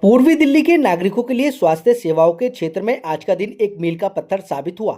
पूर्वी दिल्ली के नागरिकों के लिए स्वास्थ्य सेवाओं के क्षेत्र में आज का दिन एक मील का पत्थर साबित हुआ।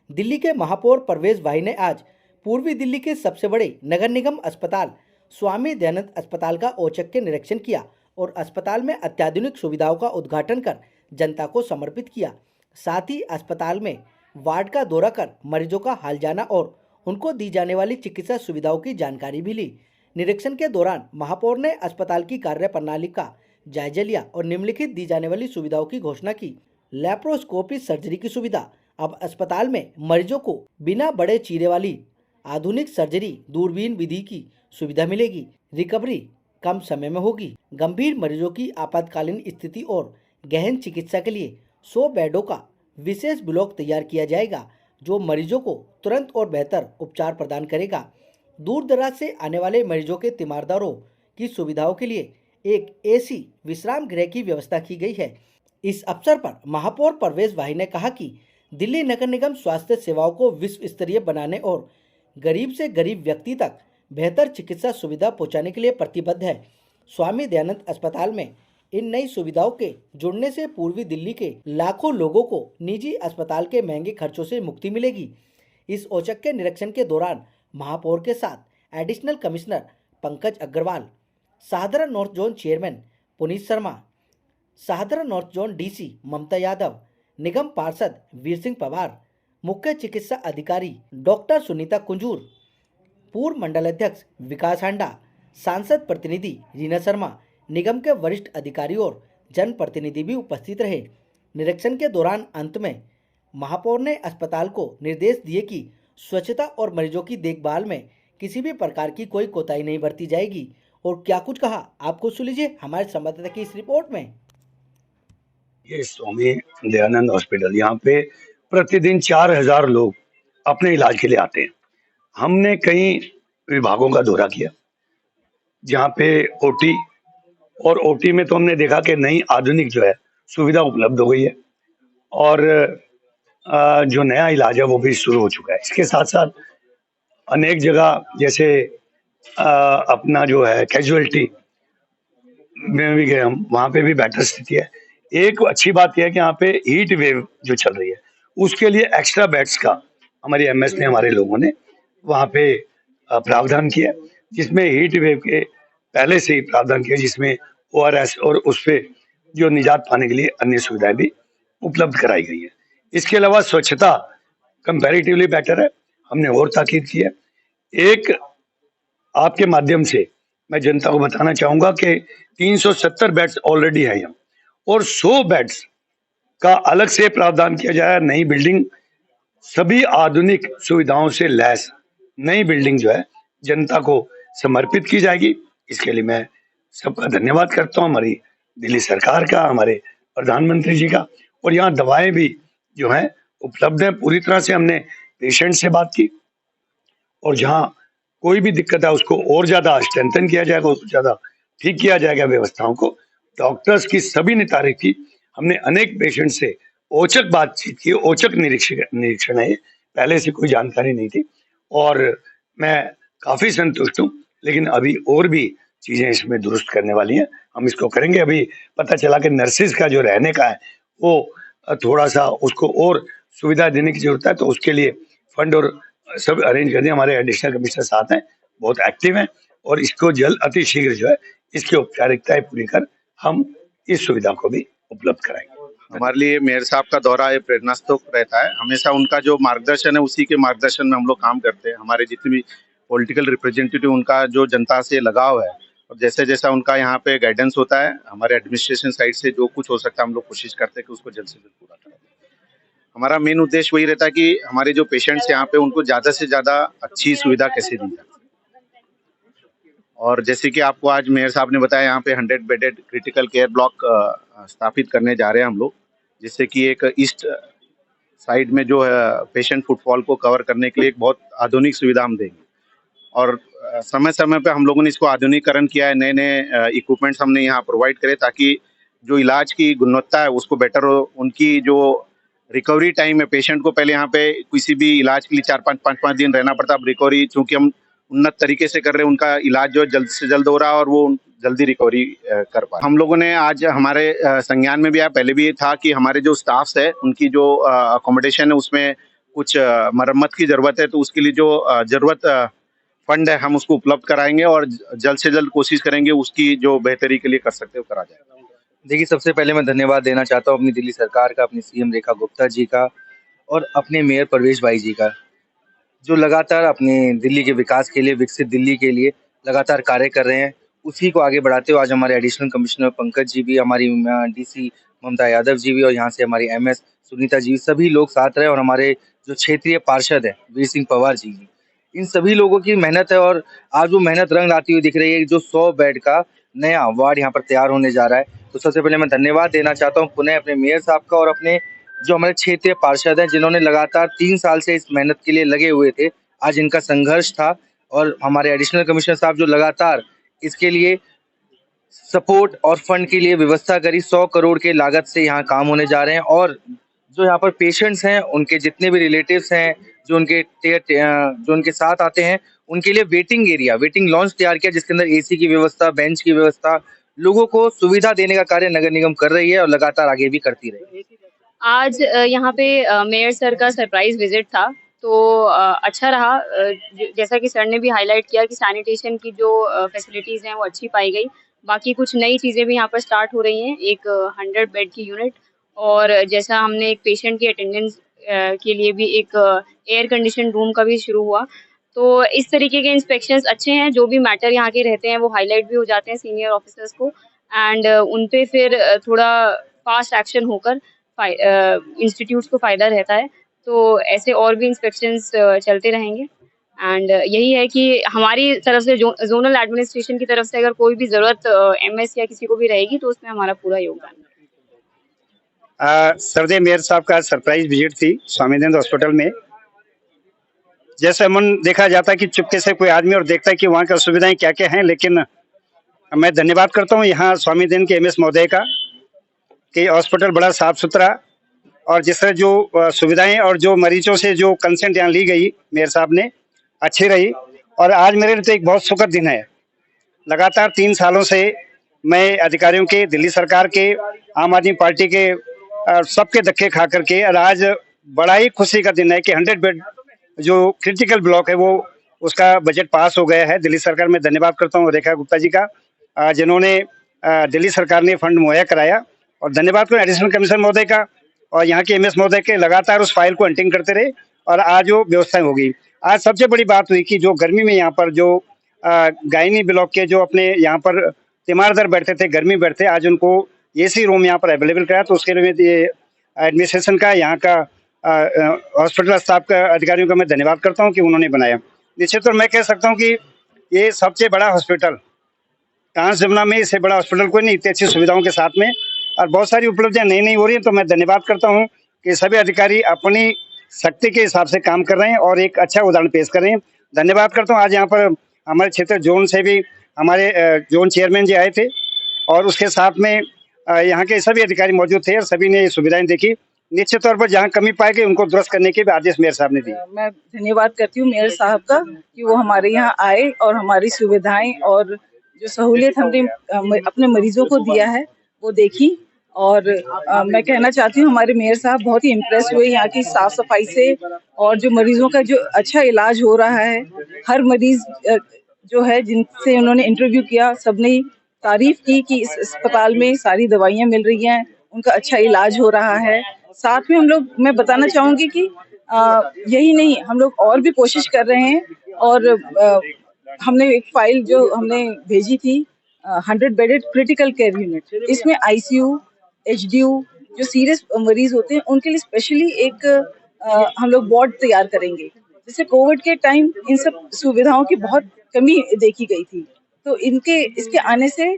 दिल्ली के महापौर परवेज भाई ने आज पूर्वी दिल्ली के सबसे बड़े नगर निगम अस्पताल स्वामी दयानंद अस्पताल का औचक के निरीक्षण किया और अस्पताल में अत्याधुनिक सुविधाओं का उद्घाटन कर जनता को समर्पित किया। साथ ही अस्पताल में वार्ड का दौरा कर मरीजों का हाल जाना और उनको दी जाने वाली चिकित्सा सुविधाओं की जानकारी भी ली। निरीक्षण के दौरान महापौर ने अस्पताल की कार्य प्रणाली का जायजा लिया और निम्नलिखित दी जाने वाली सुविधाओं की घोषणा की। लैप्रोस्कोपी सर्जरी की सुविधा। अब अस्पताल में मरीजों को बिना बड़े चीरे वाली आधुनिक सर्जरी दूरबीन विधि की सुविधा मिलेगी। रिकवरी कम समय में होगी। गंभीर मरीजों की आपातकालीन स्थिति और गहन चिकित्सा के लिए 100 बेडों का विशेष ब्लॉक तैयार किया जाएगा, जो मरीजों को तुरंत और बेहतर उपचार प्रदान करेगा। दूर दराज से आने वाले मरीजों के तीमारदारों की सुविधाओं के लिए एक एसी विश्राम गृह की व्यवस्था की गई है। इस अवसर पर महापौर परवेज भाई ने कहा कि दिल्ली नगर निगम स्वास्थ्य सेवाओं को विश्व स्तरीय बनाने और गरीब से गरीब व्यक्ति तक बेहतर चिकित्सा सुविधा पहुंचाने के लिए प्रतिबद्ध है। स्वामी दयानंद अस्पताल में इन नई सुविधाओं के जुड़ने से पूर्वी दिल्ली के लाखों लोगों को निजी अस्पताल के महंगे खर्चों से मुक्ति मिलेगी। इस औचक के निरीक्षण के दौरान महापौर के साथ additional commissioner Pankaj Agarwal, Shahdara north zone chairman Puneet Sharma, Shahdara north zone DC Mamta Yadav, निगम पार्षद वीर सिंह पवार, मुख्य चिकित्सा अधिकारी डॉक्टर सुनीता कुंजूर, पूर्व मंडल अध्यक्ष विकास हांडा, सांसद प्रतिनिधि रीना शर्मा, निगम के वरिष्ठ अधिकारी और जनप्रतिनिधि भी उपस्थित रहे। निरीक्षण के दौरान अंत में महापौर ने अस्पताल को निर्देश दिए कि स्वच्छता और मरीजों की देखभाल में किसी भी प्रकार की कोई कोताही नहीं बरती जाएगी। और क्या कुछ कहा आपको सुन लीजिए हमारे संवाददाता की इस रिपोर्ट में। ये स्वामी दयानंद हॉस्पिटल, यहाँ पे प्रतिदिन 4000 लोग अपने इलाज के लिए आते हैं। हमने कई विभागों का दौरा किया, जहाँ पे ओटी में तो हमने देखा कि नई आधुनिक जो है सुविधा उपलब्ध हो गई है और जो नया इलाज है वो भी शुरू हो चुका है। इसके साथ साथ अनेक जगह जैसे अपना जो है कैजुअलिटी में भी गए हम, वहाँ पे भी बेहतर स्थिति है। एक अच्छी बात यह है कि यहाँ पे हीट वेव जो चल रही है उसके लिए एक्स्ट्रा बेड्स का हमारी एमएस ने, हमारे लोगों ने वहाँ पे प्रावधान किया, जिसमें हीट वेव के पहले से ही प्रावधान किया, जिसमें ओआरएस और उस पे जो निजात पाने के लिए अन्य सुविधाएं भी उपलब्ध कराई गई है। इसके अलावा स्वच्छता कंपैरेटिवली बेटर है, हमने और ताकीद की है। एक आपके माध्यम से मैं जनता को बताना चाहूंगा कि 370 बेड्स ऑलरेडी है यहाँ और 100 बेड्स का अलग से प्रावधान किया जाए। नई बिल्डिंग सभी आधुनिक सुविधाओं से लैस नई बिल्डिंग जो है जनता को समर्पित की जाएगी। इसके लिए मैं सबका धन्यवाद करता हूँ, हमारी दिल्ली सरकार का, हमारे प्रधानमंत्री जी का। और यहाँ दवाएं भी जो है उपलब्ध है पूरी तरह से। हमने पेशेंट से बात की और जहाँ कोई भी दिक्कत है उसको और ज्यादा स्ट्रेंथन किया जाएगा, उसको ज्यादा ठीक किया जाएगा व्यवस्थाओं को। डॉक्टर्स की सभी ने तारीफ की। हमने अनेक पेशेंट से औचक बातचीत की, औचक निरीक्षण है, पहले से कोई जानकारी नहीं थी और मैं काफी संतुष्ट हूँ। लेकिन अभी और भी चीजें इसमें दुरुस्त करने वाली हैं, हम इसको करेंगे। अभी पता चला कि नर्सिस का जो रहने का है वो थोड़ा सा उसको और सुविधा देने की जरूरत है, तो उसके लिए फंड और सब अरेंज कर दिए। हमारे एडिशनल कमिश्नर साथ हैं, बहुत एक्टिव हैं और इसको जल्द अति शीघ्र जो है इसकी औपचारिकताएं पूरी कर हम इस सुविधा को भी उपलब्ध कराएंगे। हमारे लिए मेयर साहब का दौरा एक प्रेरणास्त्रोत रहता है। हमेशा उनका जो मार्गदर्शन है उसी के मार्गदर्शन में हम लोग काम करते हैं। हमारे जितने भी पॉलिटिकल रिप्रेजेंटेटिव, उनका जो जनता से लगाव है और जैसे जैसा उनका यहाँ पे गाइडेंस होता है, हमारे एडमिनिस्ट्रेशन साइड से जो कुछ हो सकता है हम लोग कोशिश करते हैं कि उसको जल्द से जल्द पूरा करें। हमारा मेन उद्देश्य वही रहता है कि हमारे जो पेशेंट्स यहाँ पे उनको ज्यादा से ज्यादा अच्छी सुविधा कैसे दी जाए। और जैसे कि आपको आज मेयर साहब ने बताया, यहाँ पे 100 बेडेड क्रिटिकल केयर ब्लॉक स्थापित करने जा रहे हैं हम लोग, जिससे कि एक ईस्ट साइड में जो है पेशेंट फुटफॉल को कवर करने के लिए एक बहुत आधुनिक सुविधा हम देंगे। और समय समय पे हम लोगों ने इसको आधुनिकीकरण किया है, नए नए इक्विपमेंट्स हमने यहाँ प्रोवाइड करे ताकि जो इलाज की गुणवत्ता है उसको बेटर हो। उनकी जो रिकवरी टाइम है, पेशेंट को पहले यहाँ पे किसी भी इलाज के लिए 4-5 दिन रहना पड़ता है। अब रिकवरी चूंकि हम उन्नत तरीके से कर रहे हैं, उनका इलाज जो है जल्द से जल्द हो रहा है और वो जल्दी रिकवरी कर पाए। हम लोगों ने आज हमारे संज्ञान में भी आया, पहले भी ये था कि हमारे जो स्टाफ्स है उनकी जो अकोमोडेशन है उसमें कुछ मरम्मत की जरूरत है, तो उसके लिए जो जरूरत फंड है हम उसको उपलब्ध कराएंगे और जल्द से जल्द कोशिश करेंगे उसकी जो बेहतरी के लिए कर सकते हो करा जाए। देखिए, सबसे पहले मैं धन्यवाद देना चाहता हूँ अपनी दिल्ली सरकार का, अपनी सीएम रेखा गुप्ता जी का और अपने मेयर परवेश भाई जी का, जो लगातार अपने दिल्ली के विकास के लिए, विकसित दिल्ली के लिए लगातार कार्य कर रहे हैं। उसी को आगे बढ़ाते हुए आज हमारे एडिशनल कमिश्नर पंकज जी भी, हमारी डीसी ममता यादव जी भी और यहाँ से हमारी एमएस सुनीता जी, सभी लोग साथ रहे और हमारे जो क्षेत्रीय पार्षद हैं वीर सिंह पवार जी, इन सभी लोगों की मेहनत है और आज वो मेहनत रंग लाती हुई दिख रही है। जो 100 बेड का नया वार्ड यहाँ पर तैयार होने जा रहा है, तो सबसे पहले मैं धन्यवाद देना चाहता हूँ पुनः अपने मेयर साहब का और अपने जो हमारे क्षेत्रीय पार्षद हैं जिन्होंने लगातार 3 साल से इस मेहनत के लिए लगे हुए थे। आज इनका संघर्ष था और हमारे एडिशनल कमिश्नर साहब जो लगातार इसके लिए सपोर्ट और फंड के लिए व्यवस्था करी। 100 करोड़ के लागत से यहाँ काम होने जा रहे हैं और जो यहाँ पर पेशेंट्स हैं, उनके जितने भी रिलेटिव्स हैं, जो उनके साथ आते हैं, उनके लिए वेटिंग लॉन्च तैयार किया जिसके अंदर एसी की व्यवस्था, बेंच की व्यवस्था, लोगों को सुविधा देने का कार्य नगर निगम कर रही है और लगातार आगे भी करती रहेगी। आज यहाँ पे मेयर सर का सरप्राइज विजिट था, तो अच्छा रहा। जैसा कि सर ने भी हाईलाइट किया कि सैनिटेशन की जो फैसिलिटीज़ हैं वो अच्छी पाई गई। बाकी कुछ नई चीज़ें भी यहाँ पर स्टार्ट हो रही हैं, एक 100 बेड की यूनिट, और जैसा हमने एक पेशेंट की अटेंडेंस के लिए भी एक एयर कंडीशन रूम का भी शुरू हुआ। तो इस तरीके के इंस्पेक्शंस अच्छे हैं, जो भी मैटर यहाँ के रहते हैं वो हाईलाइट भी हो जाते हैं सीनियर ऑफिसर्स को, एंड उन पे फिर थोड़ा फास्ट एक्शन होकर इंस्टीट्यूट्स को फ़ायदा रहता है। तो ऐसे और भी इंस्पेक्शंस चलते रहेंगे, एंड यही है कि हमारी तरफ से जोनल एडमिनिस्ट्रेशन की तरफ से अगर कोई भी ज़रूरत एमएस या किसी को भी रहेगी तो उसमें हमारा पूरा योगदान है। सरदे मेयर साहब का सरप्राइज विजिट थी स्वामीनंद हॉस्पिटल में। जैसे अमन देखा जाता है कि चुपके से कोई आदमी और देखता है कि वहाँ की सुविधाएं क्या क्या हैं, लेकिन मैं धन्यवाद करता हूँ यहाँ स्वामीनंद के एमएस महोदय का कि हॉस्पिटल बड़ा साफ सुथरा और जिस तरह जो सुविधाएं और जो मरीजों से जो कंसेंट यहाँ ली गई मेयर साहब ने अच्छी रही। और आज मेरे लिए तो एक बहुत सुखद दिन है। लगातार 3 सालों से मैं अधिकारियों के, दिल्ली सरकार के, आम आदमी पार्टी के सबके धक्के खा करके, और आज बड़ा ही खुशी का दिन है कि 100 बेड जो क्रिटिकल ब्लॉक है वो उसका बजट पास हो गया है। दिल्ली सरकार में धन्यवाद करता हूँ रेखा गुप्ता जी का, जिन्होंने दिल्ली सरकार ने फंड मुहैया कराया, और धन्यवाद करूँ एडिशनल कमिश्नर महोदय का और यहाँ के एमएस महोदय के, लगातार उस फाइल को हंटिंग करते रहे और आज वो व्यवस्थाएं होगी। आज सबसे बड़ी बात हुई कि जो गर्मी में यहाँ पर जो गायनी ब्लॉक के जो अपने यहाँ पर तीमारदार बैठते थे, गर्मी बैठते, आज उनको एसी रूम यहाँ पर अवेलेबल कराया। तो उसके लिए ये एडमिनिस्ट्रेशन का, यहाँ का हॉस्पिटल स्टाफ का, अधिकारियों का मैं धन्यवाद करता हूँ कि उन्होंने बनाया। निश्चित तौर मैं कह सकता हूँ कि ये सबसे बड़ा हॉस्पिटल कांस जमुना में, इससे बड़ा हॉस्पिटल कोई नहीं, इतनी अच्छी सुविधाओं के साथ में, और बहुत सारी उपलब्धियां नई हो रही हैं। तो मैं धन्यवाद करता हूं कि सभी अधिकारी अपनी शक्ति के हिसाब से काम कर रहे हैं और एक अच्छा उदाहरण पेश कर रहे हैं। धन्यवाद करता हूं। आज यहाँ पर हमारे क्षेत्र जोन से भी हमारे जोन चेयरमैन जी आए थे और उसके साथ में यहाँ के सभी अधिकारी मौजूद थे और सभी ने सुविधाएं देखी। निश्चित तौर पर जहाँ कमी पाई गई उनको दुरुस्त करने के भी आदेश मेयर साहब ने दिए। मैं धन्यवाद करती हूँ मेयर साहब का कि वो हमारे यहाँ आए और हमारी सुविधाएं और जो सहूलियत हमने अपने मरीजों को दिया है वो देखी। और मैं कहना चाहती हूँ हमारे मेयर साहब बहुत ही इम्प्रेस हुए यहाँ की साफ सफाई से, और जो मरीजों का जो अच्छा इलाज हो रहा है। हर मरीज जो है जिनसे उन्होंने इंटरव्यू किया, सबने तारीफ की कि इस अस्पताल में सारी दवाइयाँ मिल रही हैं, उनका अच्छा इलाज हो रहा है। साथ में मैं बताना चाहूँगी कि यही नहीं, हम लोग और भी कोशिश कर रहे हैं। और हमने एक फाइल जो हमने भेजी थी 100 बेडेड क्रिटिकल केयर यूनिट, इसमें आईसीयू, एचडीयू जो सीरियस मरीज होते हैं उनके लिए स्पेशली एक हम लोग वार्ड तैयार करेंगे। जैसे कोविड के टाइम इन सब सुविधाओं की बहुत कमी देखी गई थी, तो इसके आने से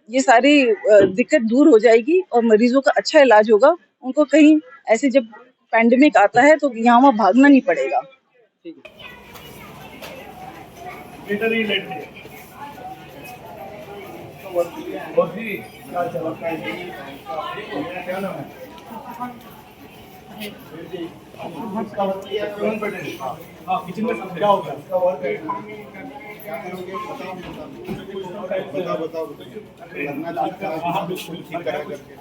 ये सारी दिक्कत दूर हो जाएगी और मरीजों का अच्छा इलाज होगा। उनको कहीं ऐसे जब पैंडेमिक आता है तो यहाँ वहाँ भागना नहीं पड़ेगा। किचन में क्या होगा? बताओ लगना बिल्कुल ठीक करा करके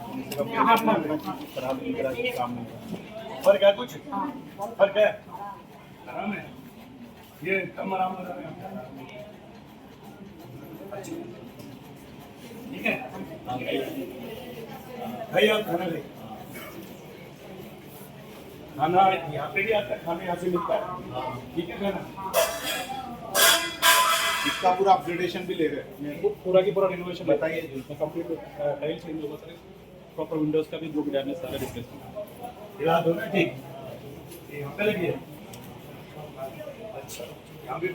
खराब नहीं करा के काम नहीं करा। फर्क है कुछ? फर्क है? आराम है ये कम आराम कर रहे हैं। ठीक है भाई आप खाना ले खाना यहाँ पे भी आता है, खाना यहाँ से मिलता है। ठीक है खाना इसका पूरा अपग्रेडेशन भी ले रहे हैं। पूरा की पूरा रिनोवेशन बताइए कंप्लीट टाइल चेंज होगा सर, प्रॉपर विंडोज का भी जो डैमेज सारा रिप्लेस याद हो ना। ठीक यहाँ पे लगी है। अच्छा यहाँ भी